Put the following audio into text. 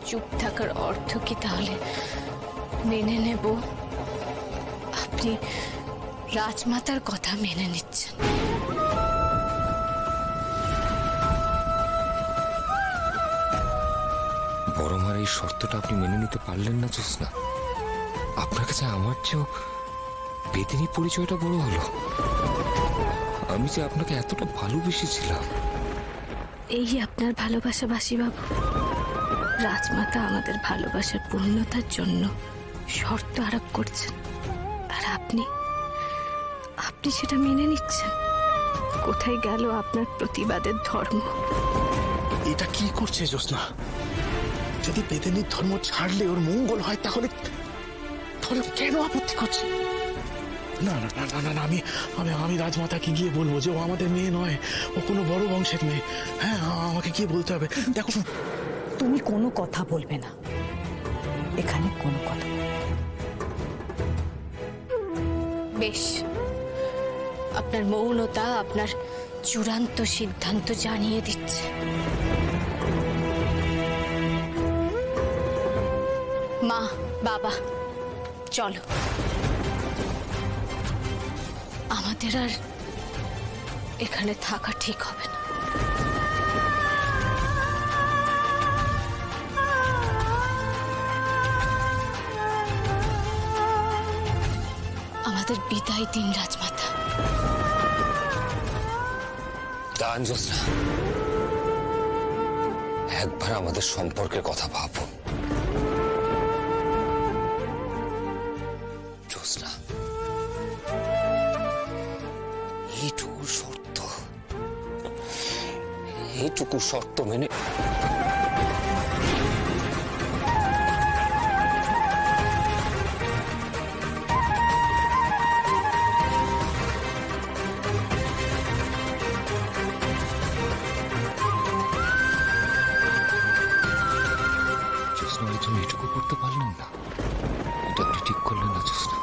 চুপ থাকার অর্থ কি তাহলে মেনে নেব আপনি রাজমাতার কথা মেনে নিচ্ছেন? বড় মার এই শর্তটা আপনি মেনে নিতে পারলেন না জ্যোৎস্না? আপনার কাছে আমার চেয়েও বেদিনী পরিচয়টা বড় হলো। আমি যে আপনাকে এতটা ভালোবেসেছিলাম। এই আপনার ভালোবাসা বাসিবাবু, রাজমাতা আমাদের ভালোবাসার পূর্ণতার জন্য শর্ত আরোপ করছেন, আর আপনি সেটা মেনে নিচ্ছেন। কোথায় গেল আপনার প্রতিবাদের ধর্ম? এটা কি করছে জ্যোৎস্না? যদি বেদিনীর ধর্ম ছাড়লে ওর মঙ্গল হয় তাহলে কেন আপত্তি করছে? না না না না না, আমি আমি রাজমাতাকে গিয়ে বলবো যে ও আমাদের মেয়ে নয়, ও কোনো বড় বংশের মেয়ে। হ্যাঁ, আমাকে গিয়ে বলতে হবে। দেখো, তুমি কোনো কথা বলবে না, এখানে কোনো কথা। বেশ, আপনার মৌনতা আপনার চূড়ান্ত সিদ্ধান্ত জানিয়ে দিচ্ছে। মা, বাবা, চলো। আমাদের আর এখানে থাকা ঠিক হবে না। আমাদের বিদায় দিন রাজমাতা। দান জ্যোৎস্না, একবার আমাদের সম্পর্কের কথা ভাবো। জ্যোৎস্না, এইটুকু শর্ত মেনে জ্যোৎস্না, এটুকু করতে পারলেন না? এটা আপনি ঠিক করলেন না জ্যোৎস্না।